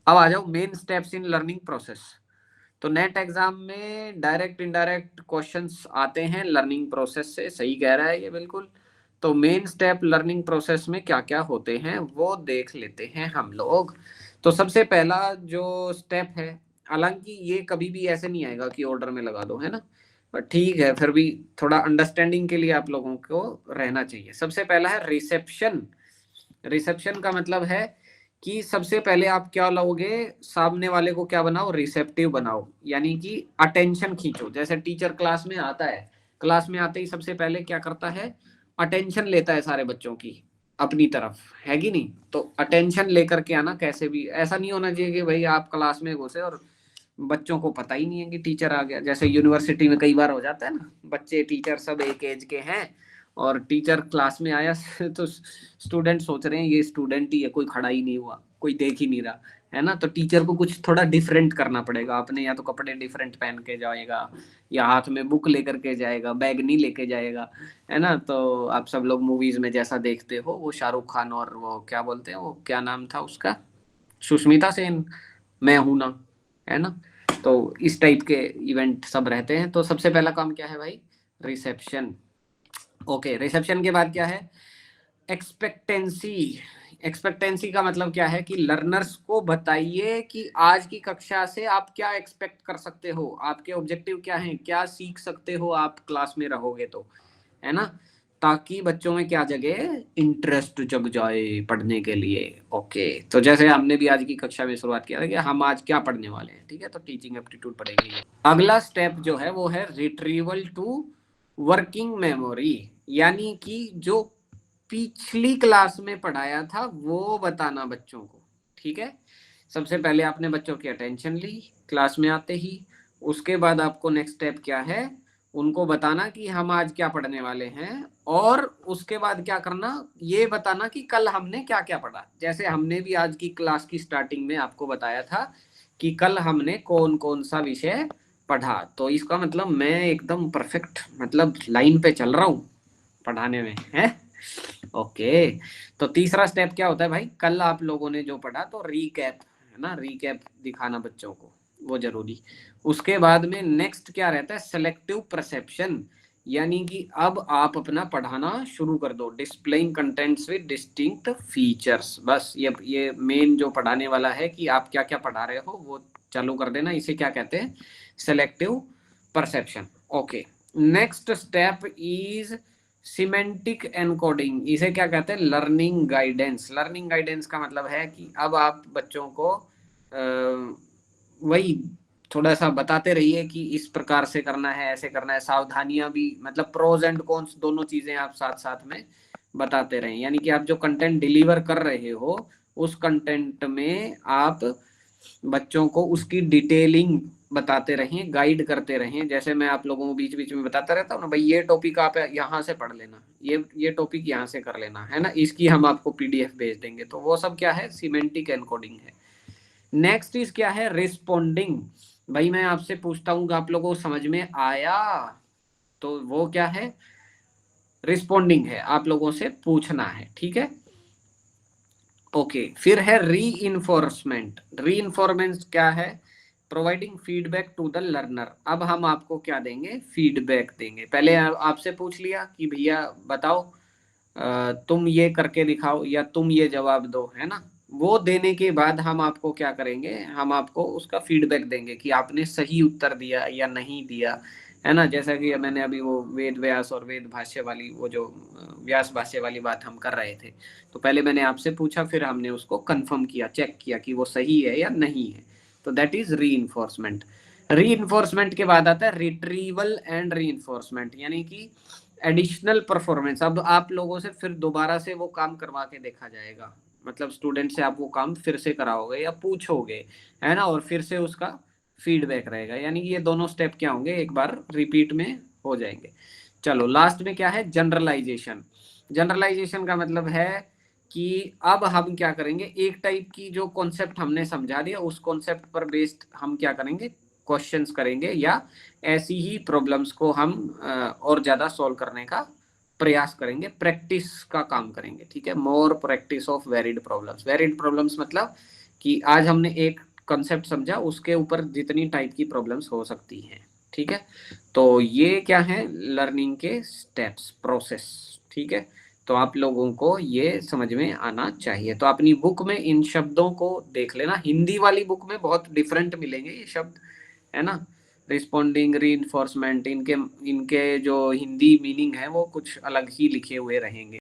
अब आ जाओ main steps in learning process. तो नेट एग्जाम में डायरेक्ट इनडायरेक्ट क्वेश्चंस आते हैं लर्निंग प्रोसेस से, सही कह रहा है ये बिल्कुल। तो मेन स्टेप लर्निंग प्रोसेस में क्या क्या होते हैं वो देख लेते हैं हम लोग। तो सबसे पहला जो स्टेप है, हालांकि ये कभी भी ऐसे नहीं आएगा कि ऑर्डर में लगा दो, है ना, पर ठीक है, फिर भी थोड़ा अंडरस्टैंडिंग के लिए आप लोगों को रहना चाहिए। सबसे पहला है रिसेप्शन। रिसेप्शन का मतलब है कि सबसे पहले आप क्या लाओगे, सामने वाले को क्या बनाओ, रिसेप्टिव बनाओ, यानी कि अटेंशन खींचो। जैसे टीचर क्लास में आता है, क्लास में आते ही सबसे पहले क्या करता है, अटेंशन लेता है सारे बच्चों की अपनी तरफ, है कि नहीं। तो अटेंशन लेकर के आना, कैसे भी ऐसा नहीं होना चाहिए कि भाई आप क्लास में घुसे और बच्चों को पता ही नहीं है कि टीचर आ गया। जैसे यूनिवर्सिटी में कई बार हो जाता है ना, बच्चे टीचर सब एक एज के हैं और टीचर क्लास में आया तो स्टूडेंट सोच रहे हैं ये स्टूडेंट ही है, कोई खड़ा ही नहीं हुआ, कोई देख ही नहीं रहा, है ना। तो टीचर को कुछ थोड़ा डिफरेंट करना पड़ेगा अपने, या तो कपड़े डिफरेंट पहन के जाएगा, या हाथ में बुक लेकर के जाएगा, बैग नहीं लेके जाएगा, है ना। तो आप सब लोग मूवीज में जैसा देखते हो, वो शाहरुख खान और वो क्या बोलते हैं, वो क्या नाम था उसका, सुष्मिता सेन, मैं हूं ना, है ना। तो इस टाइप के इवेंट सब रहते हैं। तो सबसे पहला काम क्या है भाई, रिसेप्शन। ओके, रिसेप्शन के बाद क्या है, एक्सपेक्टेंसी। एक्सपेक्टेंसी का मतलब क्या है कि लर्नर्स को बताइए कि आज की कक्षा से आप क्या एक्सपेक्ट कर सकते हो, आपके ऑब्जेक्टिव क्या हैं, क्या सीख सकते हो आप क्लास में रहोगे तो, है ना। ताकि बच्चों में क्या जगे, इंटरेस्ट जग जाए पढ़ने के लिए। ओके, तो जैसे हमने भी आज की कक्षा में शुरुआत किया था कि हम आज क्या पढ़ने वाले हैं, ठीक है, तो टीचिंग एप्टीट्यूड पढ़ेंगे। अगला स्टेप जो है वो है रिट्रीवल टू वर्किंग मेमोरी, यानी कि जो पिछली क्लास में पढ़ाया था वो बताना बच्चों को, ठीक है। सबसे पहले आपने बच्चों की अटेंशन ली क्लास में आते ही, उसके बाद आपको नेक्स्ट स्टेप क्या है, उनको बताना कि हम आज क्या पढ़ने वाले हैं, और उसके बाद क्या करना, ये बताना कि कल हमने क्या क्या पढ़ा। जैसे हमने भी आज की क्लास की स्टार्टिंग में आपको बताया था कि कल हमने कौन कौन सा विषय पढ़ा, तो इसका मतलब मैं एकदम परफेक्ट, मतलब लाइन पे चल रहा हूँ पढ़ाने में, है। ओके, तो तीसरा स्टेप क्या होता है भाई, कल आप लोगों ने जो पढ़ा तो रीकैप, है ना, रीकैप दिखाना बच्चों को, वो जरूरी। उसके बाद में नेक्स्ट क्या रहता है, सेलेक्टिव परसेप्शन, यानी कि अब आप अपना पढ़ाना शुरू कर दो, displaying contents with distinct features. बस ये मेन जो पढ़ाने वाला है कि आप क्या क्या पढ़ा रहे हो वो चालू कर देना, इसे क्या कहते हैं, selective perception. Okay, next step is semantic encoding, इसे क्या कहते हैं, लर्निंग गाइडेंस। लर्निंग गाइडेंस का मतलब है कि अब आप बच्चों को वही थोड़ा सा बताते रहिए कि इस प्रकार से करना है, ऐसे करना है, सावधानियां भी, मतलब प्रोज एंड कॉन्स दोनों चीजें आप साथ साथ में बताते रहें। यानी कि आप जो कंटेंट डिलीवर कर रहे हो उस कंटेंट में आप बच्चों को उसकी डिटेलिंग बताते रहें, गाइड करते रहें। जैसे मैं आप लोगों को बीच बीच में बताता रहता हूँ ना, भाई ये टॉपिक आप यहाँ से पढ़ लेना, ये टॉपिक यहाँ से कर लेना, है ना, इसकी हम आपको पीडीएफ भेज देंगे। तो वो सब क्या है, सीमेंटिक एनकोडिंग है। नेक्स्ट इज क्या है, रिस्पोंडिंग। भाई मैं आपसे पूछता हूँ आप लोगों को समझ में आया, तो वो क्या है, रिस्पोंडिंग है, आप लोगों से पूछना है, ठीक है। ओके, फिर है री इन्फोर्समेंट। री इन्फोर्समेंट क्या है, providing feedback to the learner. अब हम आपको क्या देंगे, फीडबैक देंगे। पहले आपसे पूछ लिया कि भैया बताओ, तुम ये करके दिखाओ या तुम ये जवाब दो, है ना। वो देने के बाद हम आपको क्या करेंगे, हम आपको उसका फीडबैक देंगे कि आपने सही उत्तर दिया या नहीं दिया, है ना। जैसा कि मैंने अभी वो वेद व्यास और वेद भाष्य वाली, वो जो व्यास भाष्य वाली बात हम कर रहे थे, तो पहले मैंने आपसे पूछा, फिर हमने उसको कंफर्म किया, चेक किया कि वो सही है या नहीं है। तो दैट इज री इन्फोर्समेंट। री इन्फोर्समेंट के बाद आता है रिट्रीवल एंड री इन्फोर्समेंट, यानी कि एडिशनल परफॉर्मेंस। अब आप लोगों से फिर दोबारा से वो काम करवा के देखा जाएगा, मतलब स्टूडेंट से आप वो काम फिर से कराओगे या पूछोगे, है ना, और फिर से उसका फीडबैक रहेगा। यानी कि ये दोनों स्टेप क्या होंगे, एक बार रिपीट में हो जाएंगे। चलो लास्ट में क्या है, जनरलाइजेशन। जनरलाइजेशन का मतलब है कि अब हम क्या करेंगे, एक टाइप की जो कॉन्सेप्ट हमने समझा दिया उस कॉन्सेप्ट पर बेस्ड हम क्या करेंगे, क्वेश्चंस करेंगे, या ऐसी ही प्रॉब्लम्स को हम और ज्यादा सॉल्व करने का प्रयास करेंगे, प्रैक्टिस का काम करेंगे, ठीक है। More practice of varied problems. Varied problems मतलब कि आज हमने एक कंसेप्ट समझा, उसके ऊपर जितनी टाइप की प्रॉब्लम्स हो सकती हैं। ठीक है, तो ये क्या है, लर्निंग के स्टेप्स, प्रोसेस। ठीक है, तो आप लोगों को ये समझ में आना चाहिए। तो अपनी बुक में इन शब्दों को देख लेना, हिंदी वाली बुक में बहुत डिफरेंट मिलेंगे ये शब्द, है ना। रिस्पॉन्डिंग, रीइंफोर्समेंट, इनके इनके जो हिंदी मीनिंग है वो कुछ अलग ही लिखे हुए रहेंगे।